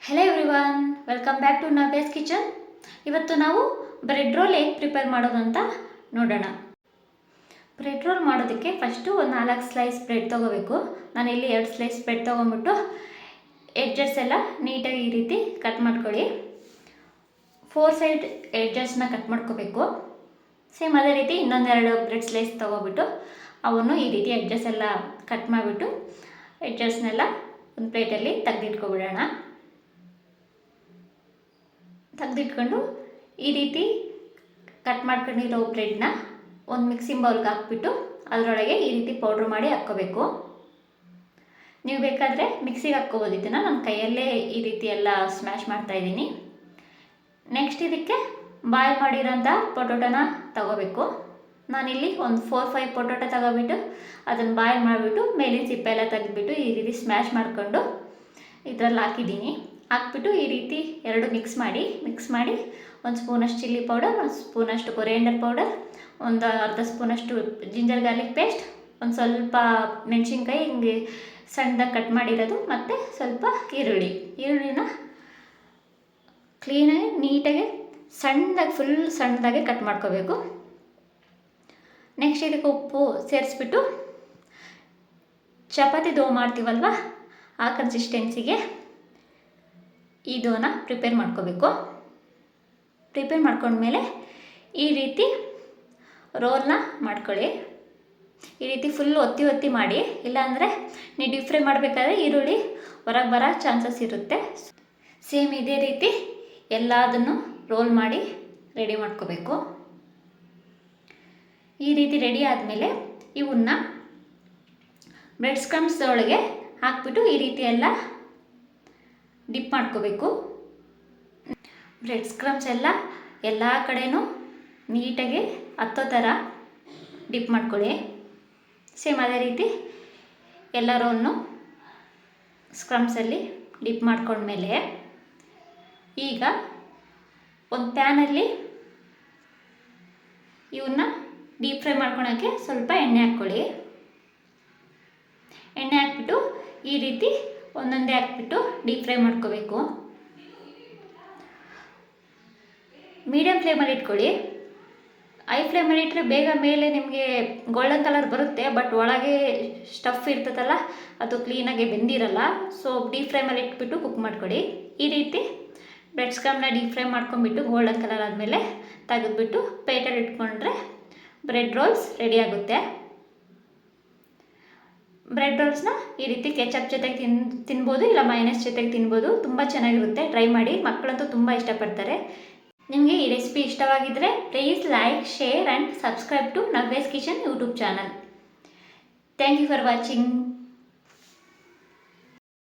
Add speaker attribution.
Speaker 1: Hello everyone, welcome back to Navya's kitchen. ಇವತ್ತು ನಾವು bread roll ಹೇಗೆ ಪ್ರಿಪೇರ್ ಮಾಡೋದು ಅಂತ ನೋಡೋಣ. ಬ್ರೆಡ್ ರೋಲ್ ಮಾಡೋದಕ್ಕೆ ಫಸ್ಟು ಒಂದು 4 ಸ್ಲೈಸ್ ಬ್ರೆಡ್ ತೊಗೋಬೇಕು. ನಾನಿಲ್ಲಿ 2 ಸ್ಲೈಸ್ ಬ್ರೆಡ್ ತೊಗೊಂಬಿಟ್ಟು ಎಡ್ಜಸ್ ಎಲ್ಲ ನೀಟಾಗಿ ಈ ರೀತಿ ಕಟ್ ಮಾಡ್ಕೊಳ್ಳಿ. 4 ಸೈಡ್ ಎಡ್ಜಸ್ನ ಕಟ್ ಮಾಡ್ಕೋಬೇಕು. ಸೇಮ್ ಅದೇ ರೀತಿ ಇನ್ನೊಂದೆರಡು ಬ್ರೆಡ್ ಸ್ಲೈಸ್ ತೊಗೊಬಿಟ್ಟು ಅವನ್ನು ಈ ರೀತಿ ಎಡ್ಜಸ್ ಎಲ್ಲ ಕಟ್ ಮಾಡಿಬಿಟ್ಟು ಎಡ್ಜಸ್ನೆಲ್ಲ ಒಂದು ಪ್ಲೇಟಲ್ಲಿ ತೆಗೆದಿಟ್ಕೊಬಿಡೋಣ. ತೆಗೆದಿಟ್ಕೊಂಡು ಈ ರೀತಿ ಕಟ್ ಮಾಡ್ಕೊಂಡಿರೋ ಬ್ರೆಡ್ನ ಒಂದು ಮಿಕ್ಸಿಂಗ್ ಬೌಲ್ಗೆ ಹಾಕ್ಬಿಟ್ಟು ಅದರೊಳಗೆ ಈ ರೀತಿ ಪೌಡ್ರ್ ಮಾಡಿ ಹಾಕ್ಕೋಬೇಕು. ನೀವು ಬೇಕಾದರೆ ಮಿಕ್ಸಿಗೆ ಹಾಕ್ಕೋಬೋದು. ಇದನ್ನು ನಾನು ಕೈಯಲ್ಲೇ ಈ ರೀತಿ ಎಲ್ಲ ಸ್ಮ್ಯಾಶ್ ಮಾಡ್ತಾಯಿದ್ದೀನಿ. ನೆಕ್ಸ್ಟ್ ಇದಕ್ಕೆ ಬಾಯ್ಲ್ ಮಾಡಿರೋಂಥ ಪೊಟೊಟೊನ ತಗೋಬೇಕು. ನಾನಿಲ್ಲಿ ಒಂದು 4-5 ಪೊಟೊಟೊ ತಗೋಬಿಟ್ಟು ಅದನ್ನು ಬಾಯ್ಲ್ ಮಾಡಿಬಿಟ್ಟು ಮೇಲಿನ ಸಿಪ್ಪೆ ಎಲ್ಲ ತೆಗೆದುಬಿಟ್ಟು ಈ ರೀತಿ ಸ್ಮ್ಯಾಶ್ ಮಾಡಿಕೊಂಡು ಇದರಲ್ಲಿ ಹಾಕ್ಬಿಟ್ಟು ಈ ರೀತಿ ಎರಡು ಮಿಕ್ಸ್ ಮಾಡಿ ಒಂದು ಸ್ಪೂನಷ್ಟು ಚಿಲ್ಲಿ ಪೌಡರ್, ಒಂದು ಸ್ಪೂನಷ್ಟು ಕೊರಿಯಂಡರ್ ಪೌಡರ್, ಒಂದು ಅರ್ಧ ಸ್ಪೂನಷ್ಟು ಜಿಂಜರ್ ಗಾರ್ಲಿಕ್ ಪೇಸ್ಟ್, ಒಂದು ಸ್ವಲ್ಪ ಮೆಣಸಿನ್ಕಾಯಿ ಹಿಂಗೆ ಸಣ್ಣದಾಗಿ ಕಟ್ ಮಾಡಿರೋದು, ಮತ್ತು ಸ್ವಲ್ಪ ಈರುಳ್ಳಿನ ಕ್ಲೀನಾಗಿ ನೀಟಾಗಿ ಫುಲ್ ಸಣ್ಣದಾಗಿ ಕಟ್ ಮಾಡ್ಕೋಬೇಕು. ನೆಕ್ಸ್ಟ್ ಇದಕ್ಕೆ ಉಪ್ಪು ಸೇರಿಸ್ಬಿಟ್ಟು ಚಪಾತಿ ದೋ ಮಾಡ್ತೀವಲ್ವ ಆ ಕನ್ಸಿಸ್ಟೆನ್ಸಿಗೆ ಈ ದೋನ ಪ್ರಿಪೇರ್ ಮಾಡ್ಕೋಬೇಕು. ಪ್ರಿಪೇರ್ ಮಾಡ್ಕೊಂಡ್ಮೇಲೆ ಈ ರೀತಿ ರೋಲ್ನ ಮಾಡ್ಕೊಳ್ಳಿ. ಈ ರೀತಿ ಫುಲ್ ಒತ್ತಿ ಮಾಡಿ, ಇಲ್ಲಾಂದರೆ ನೀವು ಡೀಪ್ ಫ್ರೈ ಮಾಡಬೇಕಾದ್ರೆ ಈರುಳ್ಳಿ ಹೊರಗೆ ಬರೋ ಚಾನ್ಸಸ್ ಇರುತ್ತೆ. ಸೇಮ್ ಇದೇ ರೀತಿ ಎಲ್ಲದನ್ನು ರೋಲ್ ಮಾಡಿ ರೆಡಿ ಮಾಡ್ಕೋಬೇಕು. ಈ ರೀತಿ ರೆಡಿ ಆದಮೇಲೆ ಇವನ್ನ ಬ್ರೆಡ್ ಸ್ಕ್ರಮ್ಸ್ ಒಳಗೆ ಹಾಕ್ಬಿಟ್ಟು ಈ ರೀತಿ ಡಿಪ್ ಮಾಡ್ಕೋಬೇಕು. ಬ್ರೆಡ್ ಸ್ಕ್ರಮ್ಸ್ ಎಲ್ಲ ಕಡೆನೂ ನೀಟಾಗಿ ಹತ್ತೋ ಥರ ಡಿಪ್ ಮಾಡ್ಕೊಳ್ಳಿ. ಸೇಮ್ ಅದೇ ರೀತಿ ಎಲ್ಲ ರೋಲ್ನು ಸ್ಕ್ರಮ್ಸಲ್ಲಿ ಡಿಪ್ ಮಾಡ್ಕೊಂಡ್ಮೇಲೆ ಈಗ ಒಂದು ಪ್ಯಾನಲ್ಲಿ ಇವನ್ನ ಡೀಪ್ ಫ್ರೈ ಮಾಡ್ಕೊಳಕ್ಕೆ ಸ್ವಲ್ಪ ಎಣ್ಣೆ ಹಾಕ್ಕೊಳ್ಳಿ. ಎಣ್ಣೆ ಹಾಕ್ಬಿಟ್ಟು ಈ ರೀತಿ ಒಂದೊಂದೇ ಹಾಕ್ಬಿಟ್ಟು ಡೀಪ್ ಫ್ರೈ ಮಾಡ್ಕೋಬೇಕು. ಮೀಡಿಯಮ್ ಫ್ಲೇಮಲ್ಲಿ ಇಟ್ಕೊಳ್ಳಿ. ಹೈ ಫ್ಲೇಮಲ್ಲಿ ಇಟ್ಟರೆ ಬೇಗ ಮೇಲೆ ನಿಮಗೆ ಗೋಲ್ಡನ್ ಕಲರ್ ಬರುತ್ತೆ, ಬಟ್ ಒಳಗೆ ಸ್ಟಫ್ ಇರ್ತದಲ್ಲ ಅದು ಕ್ಲೀನಾಗಿ ಬೆಂದಿರಲ್ಲ. ಸೊ ಡೀಪ್ ಫ್ರೈಮಲ್ಲಿ ಇಟ್ಬಿಟ್ಟು ಕುಕ್ ಮಾಡ್ಕೊಳ್ಳಿ. ಈ ರೀತಿ ಬ್ರೆಡ್ ಸ್ಕ್ರಮ್ನ ಡೀಪ್ ಫ್ರೈ ಮಾಡ್ಕೊಂಡ್ಬಿಟ್ಟು ಗೋಲ್ಡನ್ ಕಲರ್ ಆದಮೇಲೆ ತೆಗೆದುಬಿಟ್ಟು ಪ್ಲೇಟಲ್ಲಿ ಇಟ್ಕೊಂಡ್ರೆ ಬ್ರೆಡ್ ರೋಲ್ಸ್ ರೆಡಿ ಆಗುತ್ತೆ. ಬ್ರೆಡ್ ರೋಲ್ಸ್ನ ಈ ರೀತಿ ಕೆಚಪ್ ಜೊತೆಗೆ ತಿನ್ಬೋದು, ಇಲ್ಲ ಮೈನಸ್ ಜೊತೆಗೆ ತಿನ್ಬೋದು. ತುಂಬ ಚೆನ್ನಾಗಿರುತ್ತೆ, ಟ್ರೈ ಮಾಡಿ. ಮಕ್ಕಳಂತೂ ತುಂಬ ಇಷ್ಟಪಡ್ತಾರೆ. ನಿಮಗೆ ಈ ರೆಸಿಪಿ ಇಷ್ಟವಾಗಿದ್ದರೆ please like, share and subscribe to Navya's kitchen YouTube channel. Thank you for watching.